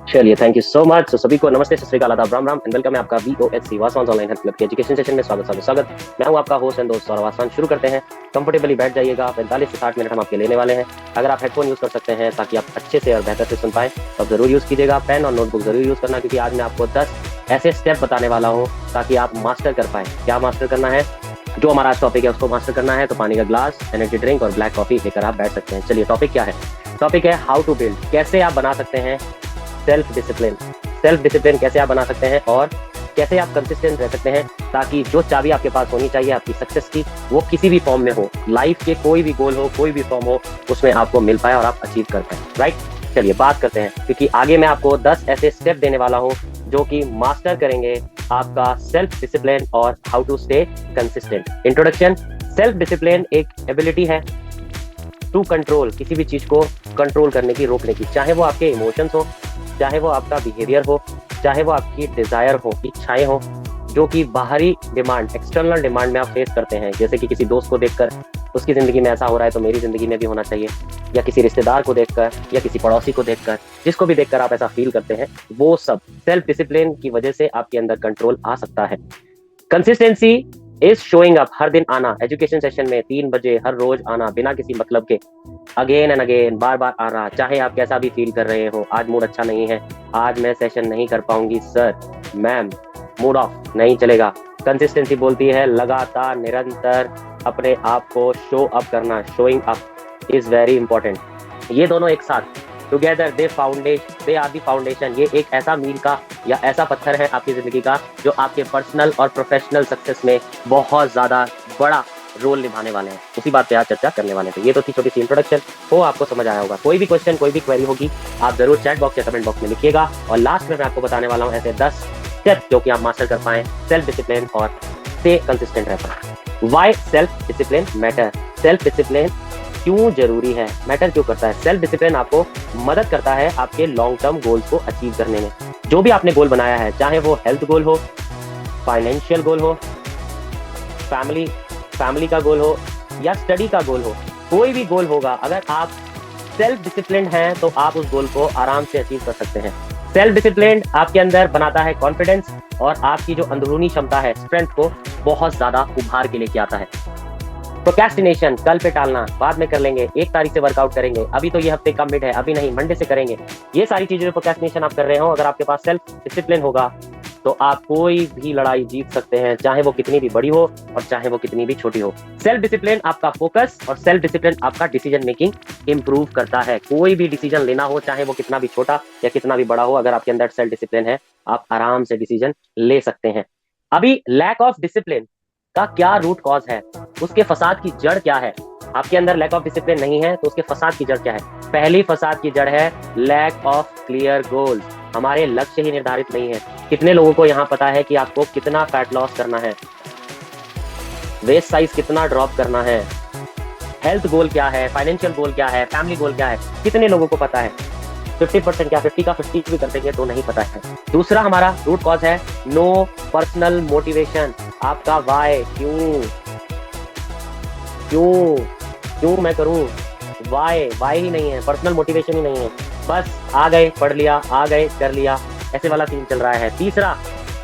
चलिए, thank you so much. तो सभी को नमस्ते, सत श्री अकाल, आदाब, राम राम एंड वेलकम है आपका वीओएचसी वासवान ऑनलाइन हेल्थ क्लब के एजुकेशन सेशन में स्वागत। मैं हूं आपका होस्ट एंड दोस्त सौरभ वासवान। शुरू करते हैं। कंफर्टेबली बैठ जाइएगा। 45 से 60 मिनट हम आपके लेने वाले हैं। अगर आप हेडफोन यूज कर सकते हैं ताकि आप अच्छे से और बेहतर से सुन पाए तो आप जरूर यूज कीजिएगा। पेन और नोटबुक जरूर यूज करना, क्योंकि आज मैं आपको 10 ऐसे स्टेप बताने वाला हूँ ताकि आप मास्टर कर पाए। क्या मास्टर करना है? जो हमारा आज टॉपिक है उसको मास्टर करना है। तो पानी का ग्लास, एनर्जी ड्रिंक और ब्लैक कॉफी लेकर आप बैठ सकते हैं। चलिए, टॉपिक क्या है? टॉपिक है हाउ टू बिल्ड। कैसे आप बना सकते हैं सेल्फ डिसिप्लिन कैसे आप बना सकते हैं और कैसे आप कंसिस्टेंट रह सकते हैं, ताकि जो चाबी आपके पास होनी चाहिए आपकी सक्सेस की, वो किसी भी फॉर्म में हो, लाइफ के कोई भी गोल हो, कोई भी फॉर्म हो, उसमें आपको मिल पाए और आप अचीव कर पाए। राइट, चलिए बात करते हैं, क्योंकि आगे मैं आपको 10 ऐसे स्टेप देने वाला हूँ जो कि मास्टर करेंगे आपका सेल्फ डिसिप्लिन और how to stay consistent. Introduction. Self discipline एक एबिलिटी है टू कंट्रोल, किसी भी चीज को कंट्रोल करने की, रोकने की, चाहे वो आपके इमोशंस हो, चाहे वो आपका बिहेवियर हो, चाहे वो आपकी डिजायर हो, इच्छाएं हो, जो कि बाहरी डिमांड, एक्सटर्नल डिमांड में आप फेस करते हैं। जैसे कि किसी दोस्त को देखकर उसकी जिंदगी में ऐसा हो रहा है तो मेरी जिंदगी में भी होना चाहिए, या किसी रिश्तेदार को देखकर, या किसी पड़ोसी को देखकर, जिसको भी देखकर आप ऐसा फील करते हैं, वो सब सेल्फ डिसिप्लिन की वजह से आपके अंदर कंट्रोल आ सकता है। कंसिस्टेंसी इज शोइंग अप, हर दिन आना, एजुकेशन सेशन में 3 बजे हर रोज आना, बिना किसी मतलब के, अगेन एंड अगेन, बार बार आ रहा, चाहे आप कैसा भी फील कर रहे हो। आज मूड अच्छा नहीं है, आज मैं सेशन नहीं कर पाऊंगी सर, मैम, मूड ऑफ, नहीं चलेगा। कंसिस्टेंसी बोलती है लगातार, निरंतर अपने आप को शो अप करना। Showing up is very important. ये दोनों एक साथ together they are the foundation. ये एक ऐसा मील का या ऐसा पत्थर है आपकी जिंदगी का जो आपके पर्सनल और प्रोफेशनल सक्सेस में बहुत ज्यादा बड़ा रोल निभाने वाले हैं। उसी बात पे आज चर्चा करने वाले थे। ये तो थी छोटी सी इंट्रोडक्शन, वो आपको समझ आया होगा। कोई भी क्वेश्चन, कोई भी क्वेरी होगी, आप जरूर चैट बॉक्स या कमेंट बॉक्स में लिखिएगा। और लास्ट में मैं आपको बताने वाला हूँ ऐसे 10 स्टेप जो कि आप मास्टर कर पाए सेल्फ डिसिप्लिन और स्टे कंसिस्टेंट रह पाए। Why self discipline matter. Self discipline क्यों जरूरी है, मैटर क्यों करता है? सेल्फ डिसिप्लिन आपको मदद करता है आपके लॉन्ग टर्म गोल्स को अचीव करने में। जो भी आपने गोल बनाया है, चाहे वो हेल्थ गोल हो, फाइनेंशियल गोल हो, फैमिली का गोल हो, या स्टडी का गोल हो, कोई भी गोल होगा, अगर आप सेल्फ डिसिप्लिन हैं तो आप उस गोल को आराम से अचीव कर सकते हैं। सेल्फ डिसिप्लिन आपके अंदर बनाता है कॉन्फिडेंस और आपकी जो अंदरूनी क्षमता है, स्ट्रेंथ को बहुत ज्यादा उभार के लेके आता है। प्रोक्रेस्टिनेशन, कल पे टालना, बाद में कर लेंगे, 1 तारीख से वर्कआउट करेंगे, अभी तो ये हफ्ते का मिड है, अभी नहीं, मंडे से करेंगे। ये सारी चीजें जो प्रोक्रेस्टिनेशन आप कर रहे हो, अगर आपके पास सेल्फ डिसिप्लिन होगा तो आप कोई भी लड़ाई जीत सकते हैं, चाहे वो कितनी भी बड़ी हो और चाहे वो कितनी भी छोटी हो। सेल्फ डिसिप्लिन आपका फोकस और सेल्फ डिसिप्लिन आपका डिसीजन मेकिंग इंप्रूव करता है। कोई भी डिसीजन लेना हो, चाहे वो कितना भी छोटा या कितना भी बड़ा हो, अगर आपके अंदर सेल्फ डिसिप्लिन है, आप आराम से डिसीजन ले सकते हैं। अभी लैक ऑफ डिसिप्लिन का क्या रूट कॉज है, उसके फसाद की जड़ क्या है? आपके अंदर लैक ऑफ डिसिप्लिन नहीं है तो उसके फसाद की जड़ क्या है? पहली फसाद की जड़ है लैक ऑफ क्लियर गोल्स। हमारे लक्ष्य ही निर्धारित नहीं है। कितने लोगों को यहाँ पता है कि आपको कितना फैट लॉस करना है, वेस्ट साइज कितना ड्रॉप करना है, हेल्थ गोल क्या है, फाइनेंशियल गोल क्या है, फैमिली गोल क्या है? कितने लोगों को पता है? 50% क्या, 50 का 50 भी कर देंगे तो नहीं पता है। दूसरा हमारा रूट कॉज है नो पर्सनल मोटिवेशन। आपका वाई, क्यों मैं करूं, वाई ही नहीं है, पर्सनल मोटिवेशन ही नहीं है। बस आ गए, पढ़ लिया, आ गए, कर लिया, ऐसे वाला सीन चल रहा है। तीसरा,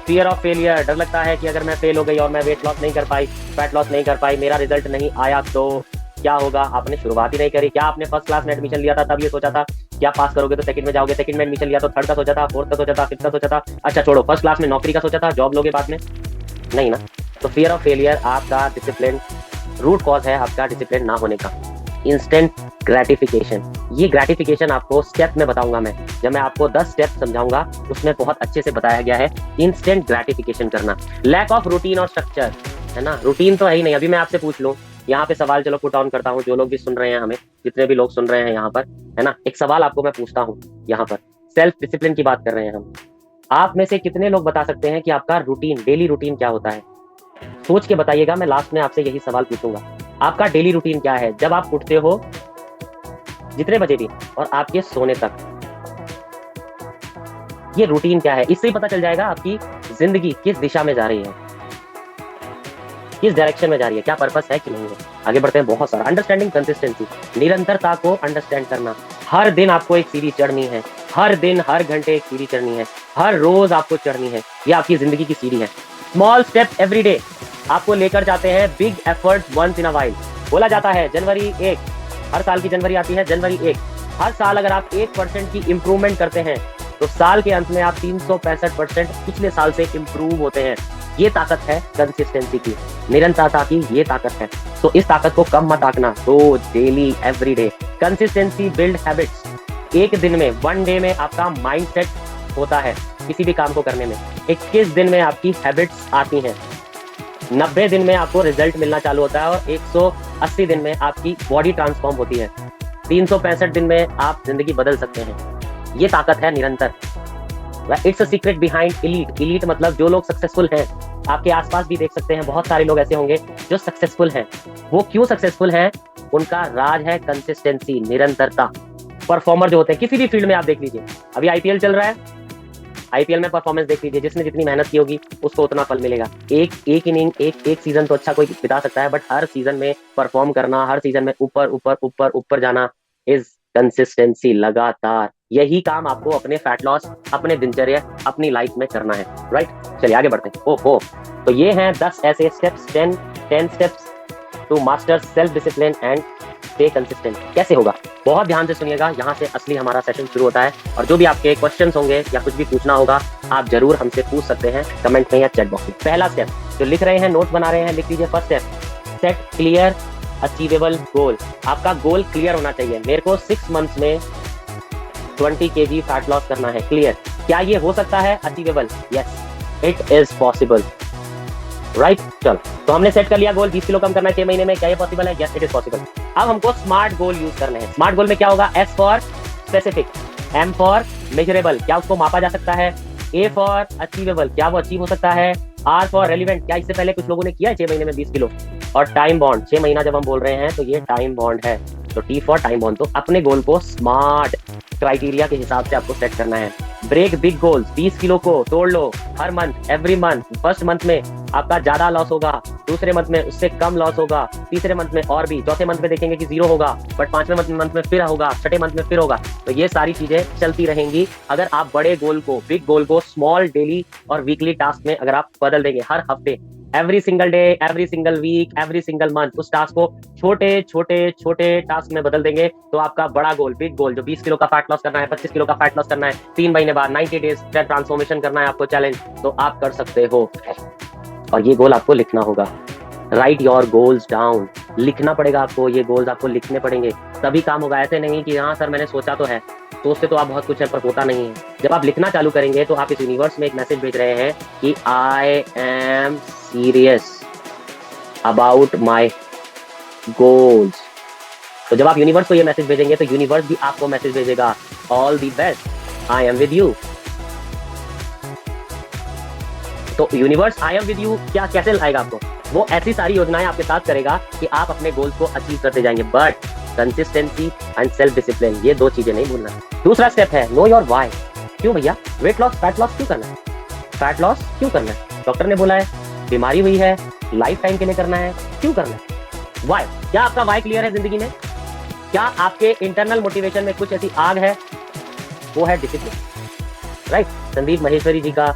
फियर ऑफ फेलियर, डर लगता है कि अगर मैं फेल हो गई और मैं वेट लॉस नहीं कर पाई, फैट लॉस नहीं कर पाई, मेरा रिजल्ट नहीं आया तो क्या होगा? आपने शुरुआत ही नहीं करी। क्या आपने फर्स्ट क्लास में एडमिशन लिया था तब ये सोचा था क्या पास करोगे तो सेकंड में जाओगे, सेकंड में एडमिशन लिया तो थर्ड का सोचा था, फोर्थ का सोचा था, फिफ्थ का सोचा था? अच्छा छोड़ो, फर्स्ट क्लास में नौकरी का सोचा था, जॉब लोगे बाद में? नहीं ना। तो फियर ऑफ फेलियर आपका डिसिप्लिन रूट कॉज है, आपका डिसिप्लिन ना होने का। इंस्टेंट ग्रेटिफिकेशन, ये ग्रेटिफिकेशन आपको स्टेप में बताऊंगा मैं, जब मैं आपको 10 स्टेप समझाऊंगा उसमें बहुत अच्छे से बताया गया है इंस्टेंट ग्रेटिफिकेशन करना। लैक ऑफ रूटीन और स्ट्रक्चर, है ना, रूटीन तो है ही नहीं। अभी मैं आपसे पूछ लूं, यहाँ पे सवाल चलो पुट ऑन करता हूँ, जो लोग भी सुन रहे हैं, हमें जितने भी लोग सुन रहे हैं यहाँ पर, है ना, एक सवाल आपको मैं पूछता हूँ। यहाँ पर सेल्फ डिसिप्लिन की बात कर रहे हैं हम, आप में से कितने लोग बता सकते हैं कि आपका रूटीन, डेली रूटीन क्या होता है? सोच के बताइएगा, मैं लास्ट में आपसे यही सवाल पूछूंगा। आपका डेली रूटीन क्या है, जब आप उठते हो जितने बजे भी और आपके सोने तक, ये रूटीन क्या है? इससे ही पता चल जाएगा आपकी जिंदगी किस दिशा में जा रही है, किस डायरेक्शन में जा रही है, क्या पर्पस है कि नहीं है। आगे बढ़ते हैं। बहुत सारा अंडरस्टैंडिंग कंसिस्टेंसी, निरंतरता को अंडरस्टैंड करना। हर दिन आपको एक सीढ़ी चढ़नी है, हर दिन हर घंटे एक सीढ़ी चढ़नी है, हर रोज आपको चढ़नी है। ये आपकी जिंदगी की सीढ़ी है। स्मॉल स्टेप एवरी डे आपको लेकर जाते हैं big effort once in a while. बोला जाता है जनवरी 1, हर साल की जनवरी आती है जनवरी 1। हर साल अगर आप 1% की इंप्रूवमेंट करते हैं तो साल के अंत में आप 365% पिछले साल से इंप्रूव होते हैं। ये ताकत है कंसिस्टेंसी की, निरंतरता की ये ताकत है। तो इस ताकत को कम मत आंकना। रोज, daily, everyday consistency build habits. एक दिन में, वन डे में आपका माइंडसेट होता है किसी भी काम को करने में। 21 दिन में आपकी हैबिट्स आती हैं। 90 दिन में आपको रिजल्ट मिलना चालू होता है और 180 दिन में आपकी बॉडी ट्रांसफॉर्म होती है। 365 दिन में आप जिंदगी बदल सकते हैं। ये ताकत है निरंतर। It's a secret behind elite. Elite मतलब जो लोग सक्सेसफुल हैं। आपके आसपास भी देख सकते हैं, बहुत सारे लोग ऐसे होंगे जो सक्सेसफुल हैं। वो क्यों सक्सेसफुल हैं? उनका राज है कंसिस्टेंसी, निरंतरता। परफॉर्मर जो होते हैं किसी भी फील्ड में, आप देख लीजिए, अभी आईपीएल चल रहा है, आईपीएल में परफॉर्मेंस देख लीजिए, जिसने जितनी मेहनत की होगी उसको उतना फल मिलेगा। एक इनिंग, एक सीजन तो अच्छा कोई बिता सकता है, बट हर सीजन में परफॉर्म करना, हर सीजन में ऊपर ऊपर ऊपर ऊपर जाना इज कंसिस्टेंसी, लगातार। यही काम आपको अपने फैट लॉस, अपने दिनचर्या, अपनी लाइफ में करना है। राइट, चलिए आगे बढ़ते हैं। ओहो, तो ये हैं 10 ऐसे steps, 10 steps to master self discipline and stay consistent. कैसे होगा? बहुत ध्यान से सुनिएगा, यहाँ से असली हमारा सेशन शुरू होता है। और जो भी आपके क्वेश्चंस होंगे या कुछ भी पूछना होगा, आप जरूर हमसे पूछ सकते हैं कमेंट में या चैट बॉक्स में। पहला स्टेप, जो लिख रहे हैं, नोट बना रहे हैं, लिख लीजिए। First step, set clear achievable गोल। आपका गोल क्लियर होना चाहिए। मेरे को 6 मंथ्स में 20 kg फैट लॉस करना है। क्लियर। क्या ये हो सकता है? Achievable? Yes, it is possible. Right, चलो, तो हमने सेट कर लिया गोल, 20 किलो कम करना है 6 महीने में। क्या ये पॉसिबल है? Yes, it is possible. अब हमको स्मार्ट गोल यूज करने हैं। स्मार्ट गोल में क्या होगा? S for specific, M for measurable, क्या उसको मापा जा सकता है? ए फॉर अचीवेबल, क्या वो अचीव हो सकता है? आर फॉर रेलिवेंट, क्या इससे पहले कुछ लोगों ने किया है 6 महीने में 20 किलो? और टाइम बॉन्ड, 6 महीना जब हम बोल रहे हैं तो ये टाइम बॉन्ड है, तो टी फॉर टाइम बॉन्ड। तो अपने गोल को स्मार्ट क्राइटेरिया के हिसाब से आपको सेट करना है। ब्रेक बिग गोल्स, 20 किलो को तोड़ लो हर month, every month. First month में आपका ज्यादा लॉस होगा, दूसरे मंथ में उससे कम लॉस होगा, तीसरे मंथ में और भी, चौथे मंथ में देखेंगे कि 0 होगा, बट 5वें मंथ में फिर होगा, छठे मंथ में फिर होगा। तो ये सारी चीजें चलती रहेंगी अगर आप बड़े गोल को, बिग गोल को स्मॉल डेली और वीकली टास्क में अगर आप बदल देंगे। हर हफ्ते, every single day, every single week, every single month उस टास्क को छोटे छोटे छोटे टास्क में बदल देंगे, तो आपका बड़ा गोल, बिग गोल, जो 20 किलो का फैट लॉस करना है, 25 किलो का फैट लॉस करना है, 3 महीने बाद 90 डेज ट्रांसफॉर्मेशन करना है आपको, चैलेंज, तो आप कर सकते हो। और ये गोल आपको लिखना होगा। राइट योर गोल्स डाउन, लिखना पड़ेगा आपको, ये गोल्स आपको लिखने पड़ेंगे, तभी काम होगा। ऐसे नहीं कि हाँ सर मैंने सोचा तो है, सोचते तो आप बहुत कुछ है पर होता नहीं है। जब आप लिखना चालू करेंगे तो आप इस यूनिवर्स में एक मैसेज भेज रहे हैं कि I am serious about my goals. तो जब आप यूनिवर्स को ये मैसेज भेजेंगे तो यूनिवर्स भी आपको मैसेज भेजेगा, all the best, I am with you. तो universe I am with you क्या कैसे लाएगा आपको? वो ऐसी सारी योजनाएं आपके साथ करेगा कि आप अपने गोल्स को अचीव करते जाएंगे। But consistency and self discipline, ये 2 चीजें नहीं भूलना। दूसरा स्टेप है नो योर व्हाई। क्यों भैया वेट लॉस, फैट लॉस क्यों करना है? फैट लॉस क्यों करना है? डॉक्टर ने बोला है, बीमारी हुई है, लाइफ टाइम के लिए करना है, क्यों करना है? व्हाई। क्या आपका व्हाई क्लियर है जिंदगी में? क्या आपके इंटरनल मोटिवेशन में कुछ ऐसी आग है? वो है डिसिप्लिन। राइट, संदीप माहेश्वरी जी का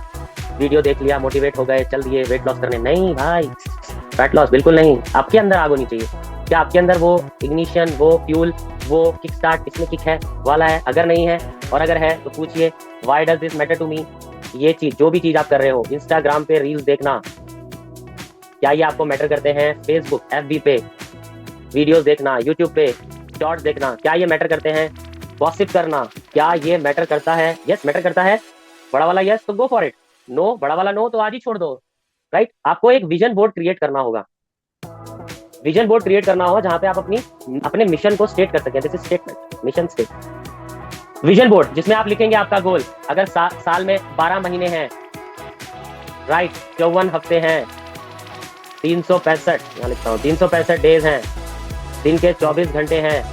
वीडियो देख लिया, मोटिवेट हो गए, चल दिए वेट लॉस करने। नहीं भाई, फैट लॉस बिल्कुल नहीं। आपके अंदर आग होनी चाहिए। क्या आपके अंदर वो इग्निशन, वो फ्यूल, वो किक स्टार्ट, इसमें किक है वाला है? अगर नहीं है, और अगर है तो पूछिए why does this matter to me. ये चीज, जो भी चीज आप कर रहे हो, इंस्टाग्राम पे रील्स देखना, क्या ये आपको मैटर करते हैं? फेसबुक, एफबी पे वीडियोस देखना, यूट्यूब पे शॉर्ट्स देखना, क्या ये मैटर करते हैं? गॉसिप करना, क्या ये मैटर करता है? यस, मैटर करता है। बड़ा वाला यस तो गो फॉर इट, नो, बड़ा वाला नो तो आज ही छोड़ दो। राइट, आपको एक विजन बोर्ड क्रिएट करना होगा। विजन बोर्ड क्रिएट करना होगा जहां पे आप अपने मिशन को स्टेट कर सकें। This is statement, mission state. Vision board जिसमें आप लिखेंगे आपका गोल। अगर साल में 12 महीने हैं, राइट, 54 हफ्ते हैं, 365, यहाँ लिखता हूँ 365 डेज हैं, दिन के 24 घंटे हैं,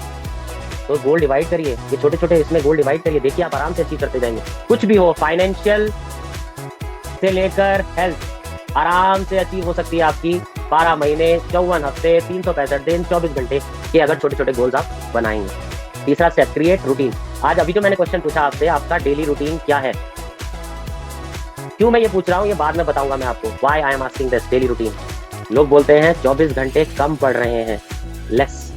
तो गोल डिवाइड करिए, ये छोटे छोटे इसमें गोल डिवाइड करिए, देखिए आप आराम से अचीव करते जाएंगे। कुछ भी हो, फाइनेंशियल से लेकर हेल्थ, आराम से अचीव हो सकती है आपकी 12 महीने, 54 हफ्ते, 365 दिन, 24 घंटे के अगर छोटे छोटे गोल्स आप बनाएंगे। तीसरा स्टेप, क्रिएट रूटीन। आज अभी जो मैंने क्वेश्चन पूछा आपसे, आपका डेली रूटीन क्या है? क्यों मैं ये पूछ रहा हूँ ये बाद में बताऊंगा मैं आपको। Why I am asking this daily routine. लोग बोलते हैं 24 घंटे कम पढ़ रहे हैं, लेस।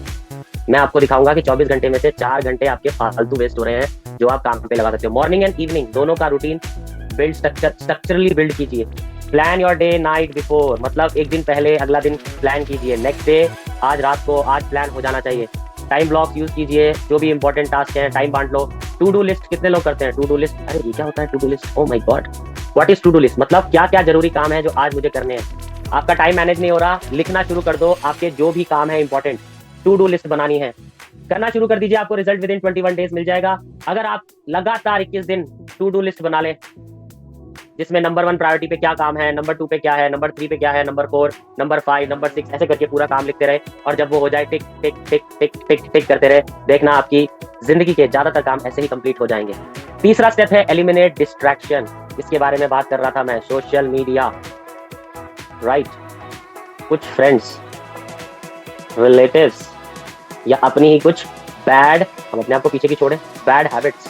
मैं आपको दिखाऊंगा कि 24 घंटे में से 4 घंटे आपके फालतू वेस्ट हो रहे हैं जो आप काम पे लगा सकते हो। मॉर्निंग एंड इवनिंग दोनों का रूटीन बिल्ड स्ट्रक्चरली बिल्ड कीजिए। Plan your day night before, मतलब एक दिन पहले अगला दिन प्लान कीजिए। नेक्स्ट डे आज रात को आज प्लान हो जाना चाहिए। टाइम ब्लॉक यूज कीजिए, जो भी इंपॉर्टेंट टास्क है टाइम बांट लो। टू डू लिस्ट कितने लोग करते हैं? टू डू लिस्ट, अरे ये क्या होता है to do list? Oh my God, what is to do list? मतलब क्या क्या जरूरी काम है जो आज मुझे करने हैं। आपका टाइम मैनेज नहीं हो रहा, लिखना शुरू कर दो। आपके जो भी काम है इंपॉर्टेंट, टू डू लिस्ट बनानी है, करना शुरू कर दीजिए। आपको रिजल्ट विद इन 21 डेज मिल जाएगा अगर आप लगातार 21 दिन टू डू लिस्ट बना ले, जिसमें नंबर 1 प्रायोरिटी पे क्या काम है, नंबर 2 पे क्या है, नंबर 3 पे क्या है, नंबर 4, नंबर 5, नंबर 6, ऐसे करके पूरा काम लिखते रहे। और जब वो हो जाए टिक टिक टिक टिक टिक टिक करते रहे, देखना आपकी जिंदगी के ज्यादातर काम ऐसे ही कंप्लीट हो जाएंगे। तीसरा स्टेप है एलिमिनेट डिस्ट्रैक्शन। इसके बारे में बात कर रहा था मैं। सोशल मीडिया, राइट, कुछ फ्रेंड्स, रिलेटिव्स या अपनी ही कुछ बैड, हम अपने आप को पीछे की छोड़े, बैड हैबिट्स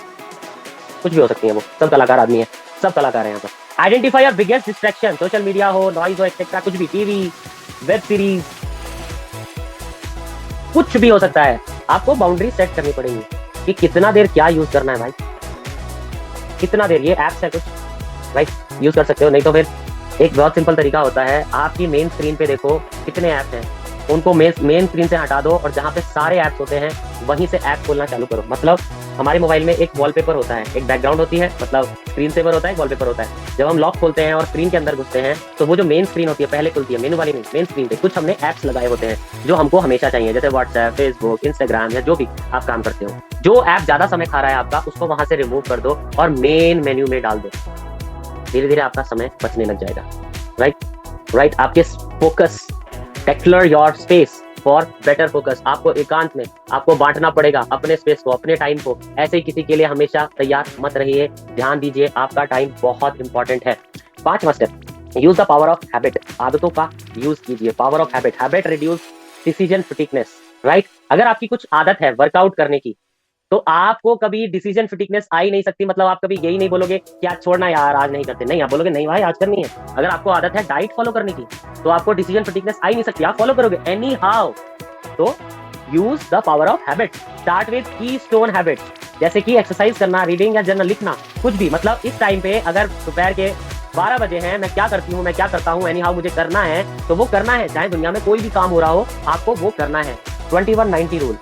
कुछ भी हो सकती है। वो सब कलाकार आदमी है, सब कलाकार हैं यहाँ पर। Identify your biggest distraction, social media हो, नॉइज हो, एक्सेट्रा, कुछ भी, टीवी, वेब सीरीज, कुछ भी हो सकता है। आपको बाउंड्री सेट करनी पड़ेगी कि कितना देर क्या यूज करना है भाई, कितना देर। ये एप्स है कुछ, राइट, यूज कर सकते हो। नहीं तो फिर एक बहुत सिंपल तरीका होता है, आपकी मेन स्क्रीन पे देखो कितने ऐप्स हैं, उनको मेन स्क्रीन से हटा दो और जहाँ पे सारे ऐप्स होते हैं वहीं से ऐप खोलना चालू करो। मतलब हमारे मोबाइल में एक वॉलपेपर होता है, एक बैकग्राउंड होती है, मतलब स्क्रीन सेवर होता है, एक वॉलपेपर होता है। जब हम लॉक खोलते हैं और स्क्रीन के अंदर घुसते हैं तो वो जो मेन स्क्रीन होती है पहले खुलती है, मेनू वाली नहीं, मेन स्क्रीन पे कुछ हमने ऐप्स लगाए होते हैं जो हमको हमेशा चाहिए, जैसे व्हाट्सएप, फेसबुक, इंस्टाग्राम या जो भी आप काम करते हो। जो ऐप ज्यादा समय खा रहा है आपका, उसको वहां से रिमूव कर दो और मेन मेन्यू में डाल दो। धीरे धीरे आपका समय बचने लग जाएगा। राइट, आपके focus, declutter your space for better focus. आपको एकांत में आपको बांटना पड़ेगा अपने स्पेस को, अपने टाइम को। ऐसे ही किसी के लिए हमेशा तैयार मत रहिए, ध्यान दीजिए, आपका टाइम बहुत इंपॉर्टेंट है। 5वां step, use the power of habit. आदतों का यूज कीजिए, power of habit. Habit reduce decision fatigueness, right. अगर आपकी कुछ आदत है वर्कआउट करने की, तो आपको कभी डिसीजन फिटिकनेस आ ही नहीं सकती। मतलब आप कभी यही नहीं बोलोगे कि आज छोड़ना यार, आज नहीं करते, नहीं, आप बोलोगे नहीं भाई आज करनी है। अगर आपको आदत है डाइट फॉलो करने की, तो आपको डिसीजन फिटिकनेस आ ही नहीं सकती, आप फॉलो करोगे एनी हाउ। तो use the power of habit. Start with की स्टोन हैबिट, जैसे कि एक्सरसाइज करना, रीडिंग या जर्नल लिखना, कुछ भी। मतलब इस टाइम पे अगर दोपहर के 12 बजे हैं, मैं क्या करती हूँ, मैं क्या करता हूँ, एनी हाउ मुझे करना है, तो वो करना है। चाहे दुनिया में कोई भी काम हो रहा हो, आपको वो करना है। 21-90 रूल,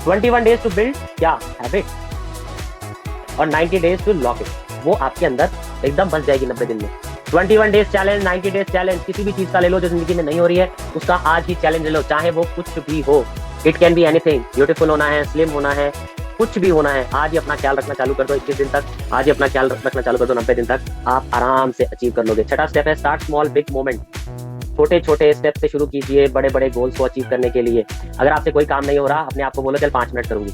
21 डेज टू बिल्ड क्या हैबिट और 90 डेज टू लॉक इट। वो आपके अंदर एकदम बस जाएगी 90 दिन में। 21 डेज चैलेंज, 90 डेज चैलेंज, किसी भी चीज का ले लो जो जिंदगी में नहीं हो रही है, उसका आज ही चैलेंज ले लो, चाहे वो कुछ भी हो। It can be anything. Beautiful होना है, स्लिम होना है, कुछ भी होना है। आज ही अपना ख्याल रखना चालू कर दो 21 दिन तक। आज ही अपना ख्याल रखना चालू कर दो 90 दिन तक, आप आराम से अचीव कर लोगे। 6वां स्टेप है स्टार्ट स्मॉल बिग मोमेंट। छोटे छोटे स्टेप से शुरू कीजिए बड़े बड़े गोल्स को अचीव करने के लिए। अगर आपसे कोई काम नहीं हो रहा, अपने आप को बोलो चल 5 मिनट करूंगी,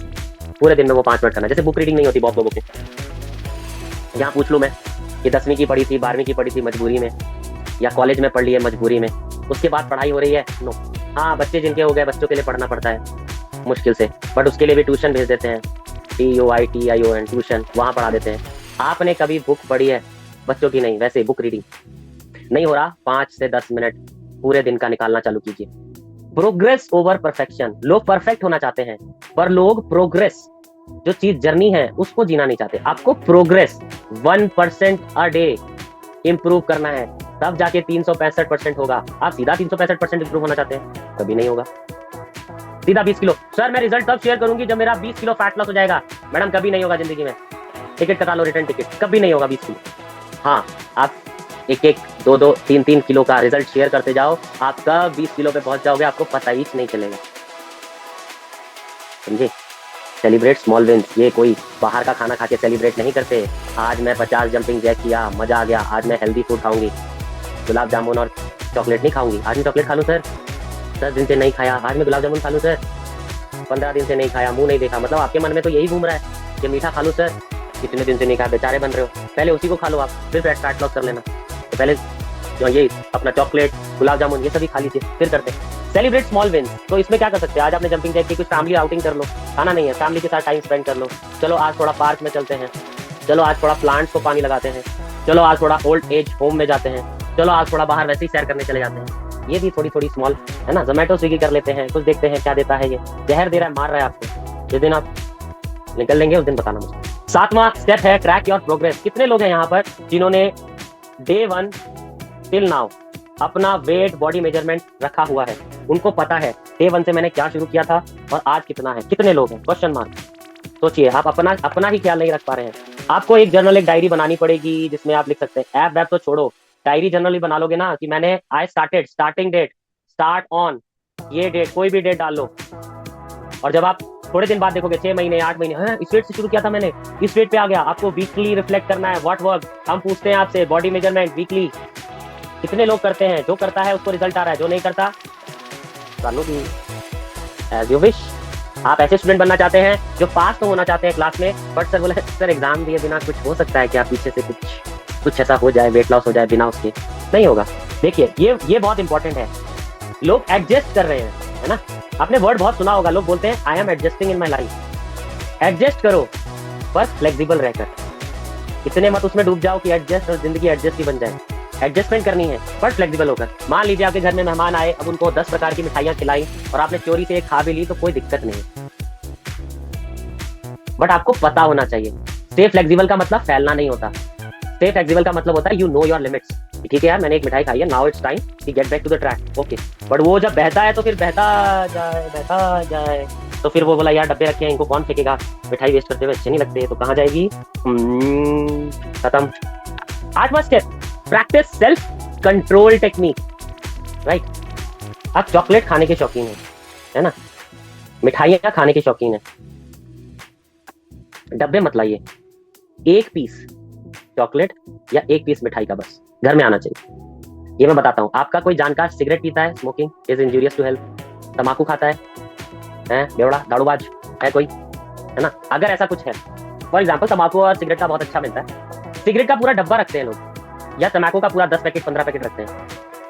पूरे दिन में वो 5 मिनट करना। जैसे बुक रीडिंग नहीं होती बहुत लोगों को, यहाँ पूछ लूँ मैं कि 10वीं की पढ़ी थी, 12वीं की पढ़ी थी मजबूरी में, या कॉलेज में पढ़ ली है मजबूरी में, उसके बाद पढ़ाई हो रही है? नो। हाँ, बच्चे जिनके हो गए, बच्चों के लिए पढ़ना पड़ता है मुश्किल से, बट उसके लिए भी ट्यूशन भेज देते हैं, TUITION ट्यूशन, वहाँ पढ़ा देते हैं। आपने कभी बुक पढ़ी है? बच्चों की नहीं, वैसे बुक रीडिंग नहीं हो रहा, 5 से 10 मिनट पूरे दिन का निकालना चालू कीजिए। Progress over perfection. लोग परफेक्ट होना चाहते हैं, पर लोग प्रोग्रेस, जो चीज जर्नी है, उसको जीना नहीं चाहते। आपको प्रोग्रेस 1% अ डे इंप्रूव करना है, तब जाके 365% होगा। आप सीधा 365% इंप्रूव होना चाहते हैं, कभी नहीं होगा। सीधा 20 किलो, सर मैं रिजल्ट तब शेयर करूंगी जब मेरा 20 किलो फैट लॉस हो जाएगा। मैडम कभी नहीं होगा जिंदगी में। टिकट कटा लो, रिटर्न टिकट, कभी नहीं होगा 20 किलो। हाँ, आप 1-1, 2-2, 3-3 किलो का रिजल्ट शेयर करते जाओ, आप कब 20 किलो पे पहुंच जाओगे आपको पता ही नहीं चलेगा। समझे? Celebrate small wins. ये कोई बाहर का खाना खा के सेलिब्रेट नहीं करते। आज मैं 50 जंपिंग जैक किया, मजा आ गया, आज मैं हेल्दी फूड खाऊंगी, गुलाब जामुन और चॉकलेट नहीं खाऊंगी। आज मैं चॉकलेट खा लूँ सर, 10 दिन से नहीं खाया, आज मैं गुलाब जामुन खा लूँ सर, 15 दिन से नहीं खाया, मुंह नहीं देखा। मतलब आपके मन में तो यही घूम रहा है कि मीठा खा लूँ सर, कितने दिन से नहीं खाया, बेचारे बन रहे हो। पहले उसी को खा लो आप, फिर फैट लॉस कर लेना। तो पहले जो ये अपना चॉकलेट, गुलाब जामुन, ये सभी खा लीजिए, फिर करते हैं सेलिब्रेट स्मॉल विंस। तो इसमें क्या कर सकते हैं, आज आपने जंपिंग जैक की, कुछ फैमिली आउटिंग कर लो, खाना नहीं है, फैमिली के साथ टाइम स्पेंड कर लो, चलो आज थोड़ा पार्क में चलते हैं, चलो आज थोड़ा प्लांट्स को पानी लगाते हैं, चलो आज थोड़ा ओल्ड एज होम में जाते हैं, चलो आज थोड़ा बाहर वैसे ही सैर करने चले जाते हैं। ये भी थोड़ी थोड़ी स्मॉल है ना, जोमेटो स्विगी कर लेते हैं, कुछ देखते हैं क्या देता है, ये जहर दे रहा है, मार रहा है आपको, जिस दिन आप निकल लेंगे उस दिन बताना मुझे। 7वां स्टेप है ट्रैक योर प्रोग्रेस। कितने लोग हैं यहाँ पर जिन्होंने डे 1 टिल नाउ अपना वेट बॉडी मेजरमेंट रखा हुआ है, उनको पता है डे 1 से मैंने क्या शुरू किया था और आज कितना है? कितने लोग हैं? Question mark. सोचिए, आप अपना ही ख्याल नहीं रख पा रहे हैं। आपको एक जर्नल, एक डायरी बनानी पड़ेगी जिसमें आप लिख सकते हैं। ऐप वैप तो छोड़ो, डायरी जर्नल बना लोगे ना कि मैंने I started, starting date, start on ये डेट, कोई भी डेट डाल लो। और जब आप थोड़े दिन बाद देखोगे 6 महीने 8 महीने, हाँ इस वेट से शुरू किया था मैंने, इस वेट पे आ गया। आपको वीकली रिफ्लेक्ट करना है व्हाट वर्क। हम पूछते हैं आपसे बॉडी मेजरमेंट वीकली कितने लोग करते हैं? जो करता है उसको रिजल्ट आ रहा है, जो नहीं करता एज यू विश। आप ऐसे स्टूडेंट बनना चाहते हैं जो पास तो होना चाहते हैं क्लास में, बट सर बोले सर एग्जाम दिए बिना कुछ हो सकता है क्या? पीछे से कुछ ऐसा हो जाए, वेट लॉस हो जाए बिना उसके? नहीं होगा। देखिए ये बहुत इंपॉर्टेंट है। लोग एडजस्ट कर रहे हैं, है ना? आपने वर्ड बहुत सुना होगा, लोग बोलते हैं I am adjusting in my life. Adjust करो बस फ्लेक्सिबल रहकर, इतने मत उसमें डूब जाओ कि एडजस्ट और जिंदगी एडजस्ट ही बन जाए। एडजस्टमेंट करनी है पर फ्लेक्सिबल होकर। मान लीजिए आपके घर में मेहमान आए, अब उनको 10 प्रकार की मिठाइयां खिलाई और आपने चोरी से एक खा भी ली तो कोई दिक्कत नहीं, बट आपको पता होना चाहिए। स्टे फ्लेक्सिबल का मतलब फैलना नहीं होता। स्टे फ्लेक्सिबल का मतलब होता है यू नो योर लिमिट्स। ठीक है यार, मैंने एक मिठाई खाई है, now it's time to get back to the track, okay. But वो जब बहता है तो फिर बहता जाए तो फिर वो बोला यार डब्बे रखे हैं, इनको कौन फेंकेगा, मिठाई वेस्ट करते हुए अच्छे नहीं लगते, तो कहाँ जाएगी? खत्म। 8वां step, practice self control technique, right? आप चॉकलेट खाने के शौकीन है ना? मिठाइयां खाने के शौकीन है, डब्बे मत लाइए। एक पीस चॉकलेट या एक पीस मिठाई का बस घर में आना चाहिए। ये मैं बताता हूँ। आपका कोई जानकार सिगरेट पीता है, smoking is injurious to health, तंबाकू खाता है बेवड़ा दारूबाज है कोई, है ना? अगर ऐसा कुछ है, फॉर एग्जाम्पल तंबाकू और सिगरेट का बहुत अच्छा मिलता है, सिगरेट का पूरा डब्बा रखते हैं लोग, या तंबाकू का पूरा 10 पैकेट 15 पैकेट रखते हैं।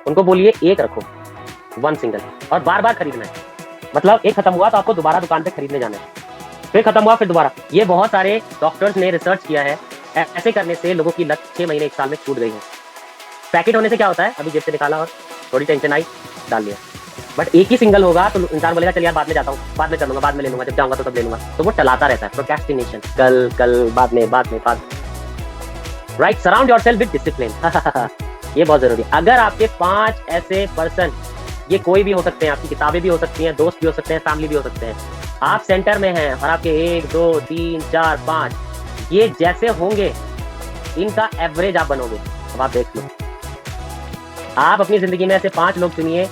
उनको बोलिए एक रखो, 1 सिंगल, और बार बार खरीदना है। मतलब एक खत्म हुआ तो आपको दोबारा दुकान पे खरीदने जाना है, फिर खत्म हुआ फिर दोबारा। ये बहुत सारे डॉक्टर्स ने रिसर्च किया है, ऐसे करने से लोगों की लत 6 महीने 1 साल में छूट गई है। पैकेट होने से क्या होता है, अभी जेब से निकाला और थोड़ी टेंशन आई डाल लिया। बट एक ही सिंगल होगा तो इंसान बोलेगा चल यार बाद में जाता हूँ, बाद में कर लूंगा, बाद में ले लूंगा, जब जाऊंगा तो तब ले लूंगा। तो वो चलाता रहता है, प्रोक्रेस्टिनेशन, कल बाद में। Right, surround yourself with discipline. ये बहुत जरूरी है। अगर आपके 5 ऐसे पर्सन, ये कोई भी हो सकते हैं, आपकी किताबें भी हो सकती हैं, दोस्त भी हो सकते हैं, फैमिली भी हो सकते हैं, आप सेंटर में हैं और आपके 1 2 3 4 5 ये जैसे होंगे, इनका एवरेज आप बनोगे। अब आप देख लो, आप अपनी जिंदगी में ऐसे 5 लोग चुनिए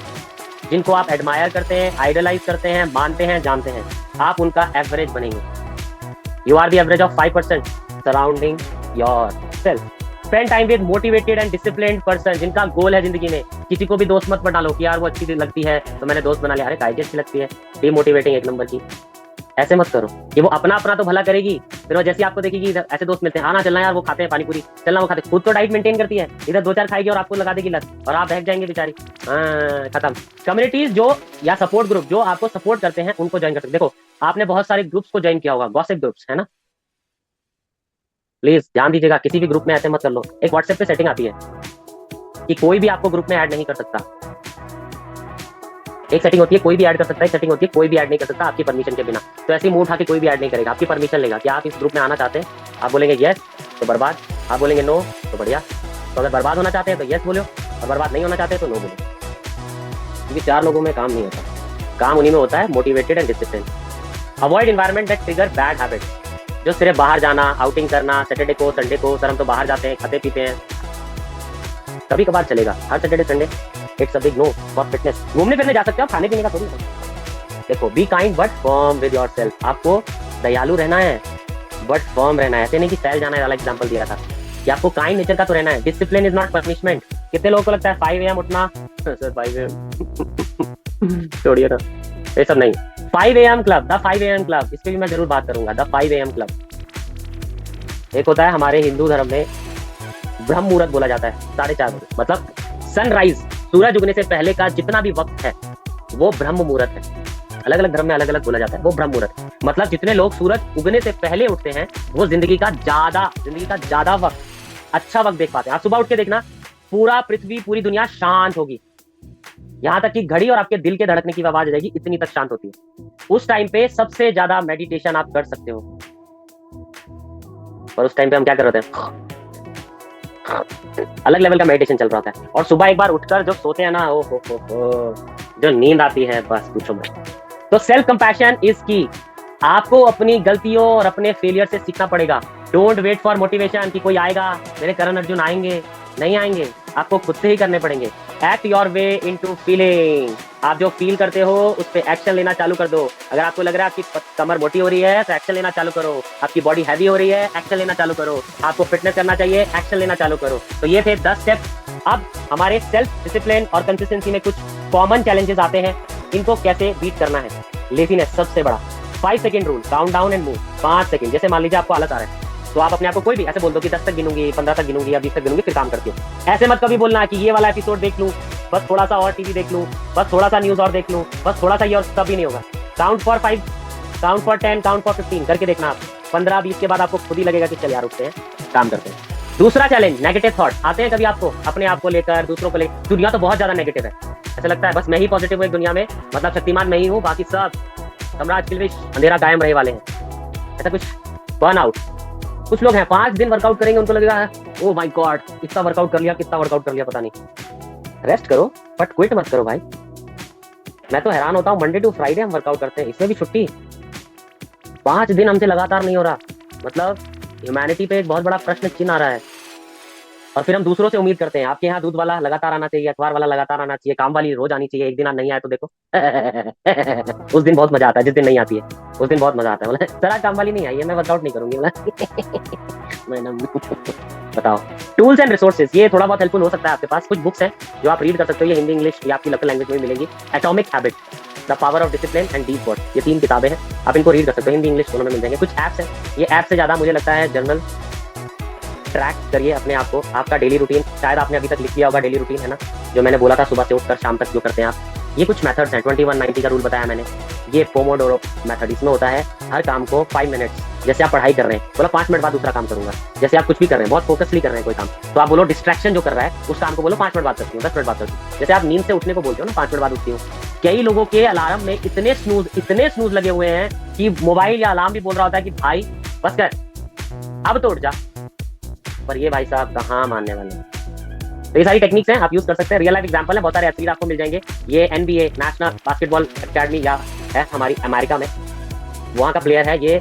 जिनको आप एडमायर करते हैं, आइडलाइज करते हैं, मानते हैं, जानते हैं, आप उनका एवरेज बनेंगे। You are the average of 5% surrounding yourself. Spend time with motivated and disciplined person, जिनका गोल है जिंदगी में। किसी को भी दोस्त मत बना लो कि यार वो अच्छी लगती है तो मैंने दोस्त बना लिया, अरे काहे अच्छी लगती है, डिमोटिवेटिंग एक नंबर की। ऐसे मत करो कि वो अपना तो भला करेगी, फिर वो जैसे आपको देखेगी ऐसे दोस्त मिलते हैं, आना चलना यार वो खाते हैं पानी पूरी, चलना वो खाते, खुद तो डाइट मेंटेन करती है, इधर 2-4 खाएगी और आपको लगा देगी लत और आप बहक जाएंगे बेचारी। खत्म। कम्युनिटीज जो या सपोर्ट ग्रुप जो आपको सपोर्ट करते हैं उनको ज्वाइन कर सकते। देखो आपने बहुत सारे ग्रुप्स को ज्वाइन किया होगा, गॉसिप ग्रुप्स, है ना? प्लीज ध्यान दीजिएगा, किसी भी ग्रुप में ऐसे मत कर लो। एक व्हाट्सएप पे सेटिंग आती है कि कोई भी आपको ग्रुप में ऐड नहीं कर सकता। एक सेटिंग होती है कोई भी ऐड कर सकता है, सेटिंग होती है कोई भी ऐड नहीं कर सकता आपकी परमिशन के बिना। तो ऐसे मुंह उठा के कोई भी ऐड नहीं करेगा, आपकी परमिशन लेगा कि आप इस ग्रुप में आना चाहते हैं, आप बोलेंगे यस तो बर्बाद, आप बोलेंगे नो तो बढ़िया। तो अगर बर्बाद होना चाहते हैं तो यस बोलो, और बर्बाद नहीं होना चाहते तो नो बोलो, क्योंकि 4 लोगों में काम नहीं होता। काम उन्हीं में होता है motivated and discipline. Avoid environment that trigger bad habits, जो सिर्फ बाहर जाना, आउटिंग करना, सैटरडे को संडे को, सर हम तो बाहर जाते हैं, खाते पीते हैं, कभी कभार चलेगा, हर Saturday Sunday it's a big no for fitness. घूमने फिरने जा सकते हो, खाने पीने का थोड़ी। देखो be kind but firm with yourself, आपको दयालु रहना है बट फर्म रहना है। ऐसे नहीं कि फैल जाना है, वाला एग्जांपल दिया था कि आपको काइंड नेचर का तो रहना है। Discipline is not punishment. कितने लोगों को लगता है 5 AM उठना, सर 5 AM छोड़िए ना, ये सब नहीं। 5 AM club, the 5 AM club, इस पे भी मैं जरूर बात करूंगा। द 5 AM क्लब एक होता है हमारे हिंदू धर्म में, ब्रह्म मुहूर्त बोला जाता है 4:30 बजे, मतलब सनराइज, सूरज उगने से पहले का जितना भी वक्त है वो ब्रह्म मुहूर्त है। अलग अलग धर्म में अलग अलग बोला जाता है, वो ब्रह्म मुहूर्त। मतलब जितने लोग सूरज उगने से पहले उठते हैं वो जिंदगी का ज्यादा वक्त, अच्छा वक्त देख पाते हैं। आप सुबह उठ के देखना, पूरा पृथ्वी, पूरी दुनिया शांत होगी, यहाँ तक कि घड़ी और आपके दिल के धड़कने की आवाज आ जाएगी, इतनी तक शांत होती है। उस टाइम पे सबसे ज्यादा मेडिटेशन आप कर सकते हो। और उस टाइम पे हम क्या कर रहे थे, अलग लेवल का मेडिटेशन चल रहा होता है। और सुबह एक बार उठकर जब सोते हैं ना, ओ हो, जो नींद आती है बस पूछो मत। तो सेल्फ कंपैशन इज की। आपको अपनी गलतियों और अपने फेलियर से सीखना पड़ेगा। डोंट वेट फॉर मोटिवेशन कि कोई आएगा, मेरे करण अर्जुन आएंगे, नहीं आएंगे, आपको खुद से ही करने पड़ेंगे। Act your way into feeling. आप जो फील करते हो उस पर एक्शन लेना चालू कर दो। अगर आपको लग रहा है आपकी कमर मोटी हो रही है तो एक्शन लेना चालू करो। आपकी बॉडी हैवी हो रही है, एक्शन लेना चालू करो। आपको फिटनेस करना चाहिए, एक्शन लेना चालू करो। तो ये थे 10 स्टेप। अब हमारे सेल्फ डिसिप्लिन और कंसिस्टेंसी में कुछ कॉमन चैलेंजेस आते हैं, इनको कैसे बीट करना है। लेजीनेस सबसे बड़ा, 5 second rule, count down and move. 5 second, जैसे मान लीजिए आपको आलस आ रहा है तो आप अपने आप को कोई भी ऐसे बोल दो कि 10 तक गिनूंगी, 15 तक गिनूंगी या 20 तक गिनूंगी, फिर काम करती हूँ। ऐसे मत कभी बोलना कि ये वाला एपिसोड देख लूं, बस थोड़ा सा और टीवी देख लूं, बस थोड़ा सा न्यूज और देख लूं, बस थोड़ा सा ये, और कभी नहीं होगा। Count for 5, count for 10, count for 15 करके देखना आप। 15-20 के बाद आपको खुद ही लगेगा कि चल यार उठते हैं, काम करते हैं। दूसरा चैलेंज, नेगेटिव थॉट आते हैं कभी आपको, अपने आप को लेकर, दूसरों को लेकर। दुनिया तो बहुत ज्यादा नेगेटिव है, ऐसा लगता है बस मैं ही पॉजिटिव हूँ एक दुनिया में, मतलब शक्तिमान मैं ही हूँ, बाकी सब सम्राट किल्विश अंधेरा कायम रहे वाले हैं। ऐसा कुछ बर्न आउट। कुछ लोग हैं 5 दिन वर्कआउट करेंगे, उनको लगेगा ओ माय गॉड इतना वर्कआउट कर लिया, कितना वर्कआउट कर लिया पता नहीं। रेस्ट करो बट क्विट मत करो भाई। मैं तो हैरान होता हूँ, मंडे टू फ्राइडे हम वर्कआउट करते हैं, इसमें भी छुट्टी। 5 दिन हमसे लगातार नहीं हो रहा, मतलब ह्यूमैनिटी पे एक बहुत बड़ा प्रश्न चिन्ह आ रहा है। और फिर हम दूसरों से उम्मीद करते हैं, आपके यहाँ दूध वाला लगातार आना चाहिए, अखबार वाला लगातार आना चाहिए, काम वाली रोज आनी चाहिए, एक दिन नहीं आए तो देखो उस दिन बहुत मजा आता है, जिस दिन नहीं आती है उस दिन बहुत मजा आता है। बोला सर आज काम वाली नहीं आई है, मैं वर्कआउट नहीं करूंगी। बताओ। टूल्स एंड रिसोर्सेज, ये थोड़ा बहुत हेल्पफुल हो सकता है। आपके पास कुछ बुक्स हैं जो आप रीड कर सकते हो, ये हिंदी इंग्लिश या आपकी लोकल लैंग्वेज में मिलेंगी। Atomic habit, the power of discipline and deep work, ये 3 किताबें हैं, आप इनको रीड कर सकते हो, हिंदी इंग्लिश दोनों में मिल जाएंगे। कुछ ऐप्स हैं, ये ऐप से ज्यादा मुझे लगता है जर्नल ट्रैक करिए अपने आप को, आपका डेली रूटीन। शायद आपने अभी तक लिख लिया होगा डेली रूटीन, है ना, जो मैंने बोला था सुबह से उठकर शाम तक जो करते हैं आप। ये कुछ मेथड्स हैं, 21-90 का रूल बताया मैंने। ये पोमोडोरो मेथड, इसमें होता है हर काम को 5 मिनट्स, जैसे आप पढ़ाई कर रहे हैं बोला 5 मिनट बाद दूसरा काम करूंगा। जैसे आप कुछ भी कर रहे हैं, बहुत फोकसली कर रहे हैं कोई काम, तो आप बोलो डिस्ट्रैक्शन जो कर रहा है उस काम को बोलो 5 मिनट बाद करती हूँ, 10 मिनट बाद करती हूँ। जैसे आप नींद से उठने को बोलते हो ना, 5 मिनट बाद उठती हूँ। कई लोगों के अलार्म में इतने स्नूज लगे हुए हैं कि मोबाइल या अलार्म भी बोल रहा होता है कि भाई बस कर, अब तो उठ जा, पर ये भाई साहब कहाँ मानने वाले हैं। तो ये सारी टेक्निक्स हैं, आप यूज कर सकते हैं। रियल लाइफ एग्जांपल है, बहुत सारे एथलीट आपको मिल जाएंगे। ये NBA नेशनल बास्केटबॉल एकेडमी या है हमारी अमेरिका में, वहाँ का प्लेयर है। ये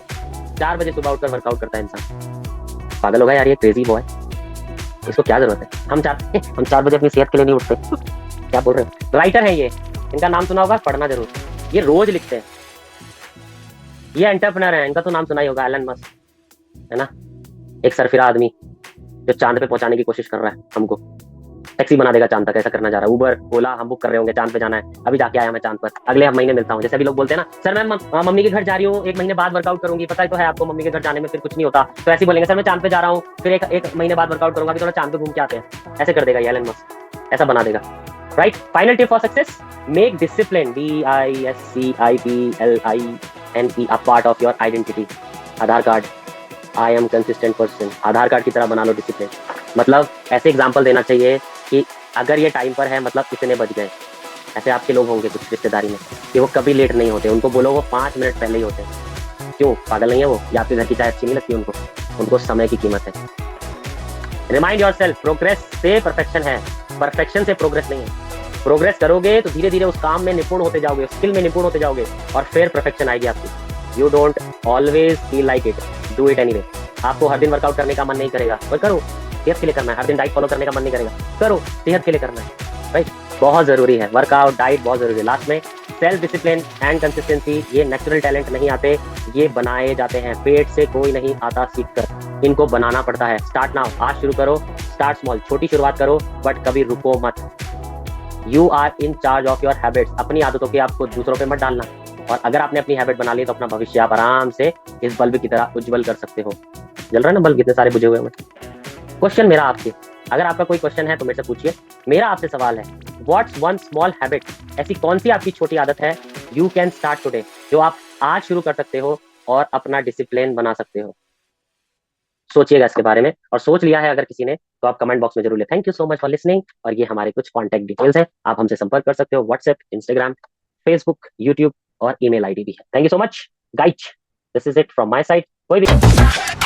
4 बजे सुबह उठकर वर्कआउट करता है इंसान। पागल होगा यार, ये क्रेजी बॉय, इसको क्या जरूरत है। हम 4 बजे अपनी सेहत के लिए नहीं उठते क्या बोल रहे हैं। राइटर है ये, इनका नाम सुना होगा, पढ़ना जरूर। ये रोज लिखते हैं, ये एंटरप्रेन्योर है, इनका तो नाम सुना ही होगा, एलन मस्क, है ना, एक सरफिरा आदमी जो चांद पे पहुंचाने की कोशिश कर रहा है हमको, टैक्सी बना देगा चांद तक, ऐसा करना चाह रहा है। उबर ओला हम बुक कर रहे होंगे, चांद पे जाना है, अभी जाके आया मैं चांद पर, अगले महीने मिलता हूँ। जैसे अभी लोग बोलते हैं ना, सर मैं मम्मी के घर जा रही हूँ, 1 महीने बाद वर्कआउट करूंगी। पता ही तो है आपको, मम्मी के घर जाने में फिर कुछ नहीं होता, तो ऐसे बोलेंगे सर मैं चांद पे जा रहा हूँ, फिर एक महीने बाद वर्कआउट करूंगा, थोड़ा चांद पे घूम के आते हैं। ऐसे कर देगा ये एलन मस्क, ऐसा बना देगा। Right, final tip for success, make discipline, DISCIPLINE a part of your identity. Aadhaar card, I am consistent person, Aadhaar card की तरह बना लो डिसिप्लिन। मतलब ऐसे एग्जाम्पल देना चाहिए कि अगर ये टाइम पर है मतलब इतने बज गए। ऐसे आपके लोग होंगे कुछ रिश्तेदारी में कि वो कभी लेट नहीं होते, उनको बोलो वो 5 मिनट पहले ही होते हैं। क्यों, पागल नहीं है वो, या आपके घर की चाय अच्छी नहीं लगती उनको समय की कीमत है। रिमाइंड योरसेल्फ, प्रोग्रेस से परफेक्शन है, परफेक्शन से प्रोग्रेस नहीं है। प्रोग्रेस करोगे तो धीरे धीरे उस काम में निपुण होते जाओगे, स्किल में निपुण होते जाओगे, और फिर परफेक्शन आएगी आपकी। You don't always feel like it, do it anyway. आपको हर दिन वर्कआउट करने का मन नहीं करेगा, पर करो, सेहत के लिए करना है। हर दिन डाइट फॉलो करने का मन नहीं करेगा, करो, सेहत के लिए करना है। राइट, बहुत जरूरी है, वर्कआउट डाइट बहुत जरूरी है। लास्ट में सेल्फ डिसिप्लिन एंड कंसिस्टेंसी, ये नेचुरल टैलेंट नहीं आते, ये बनाए जाते हैं। पेट से कोई नहीं आता सीख कर, इनको बनाना पड़ता है। स्टार्ट नाउ, आज शुरू करो, स्टार्ट स्मॉल, छोटी शुरुआत करो, बट कभी रुको मत। You are in charge of your habits, अपनी आदतों के आपको दूसरों पे मत डालना। और अगर आपने अपनी हैबिट बना ली तो अपना भविष्य आप आराम से इस बल्ब की तरह उज्जवल कर सकते हो। जल रहा है ना बल्ब, कितने सारे बुझे हुए हैं। क्वेश्चन मेरा आपसे, अगर आपका कोई क्वेश्चन है तो मेरे से पूछिए। मेरा आपसे सवाल है, व्हाट्स वन स्मॉल हैबिट, ऐसी कौन सी आपकी छोटी आदत है यू कैन स्टार्ट टुडे, जो आप आज शुरू कर सकते हो और अपना डिसिप्लिन बना सकते हो। सोचिएगा इसके बारे में, और सोच लिया है अगर किसी ने तो आप कमेंट बॉक्स में जरूर लिखें। Thank you so much for listening. और ये हमारे कुछ कॉन्टैक्ट डिटेल्स हैं, आप हमसे संपर्क कर सकते हो, व्हाट्सएप, इंस्टाग्राम, फेसबुक, यूट्यूब और ईमेल आईडी भी है। Thank you so much guys, this is it from my side. कोई भी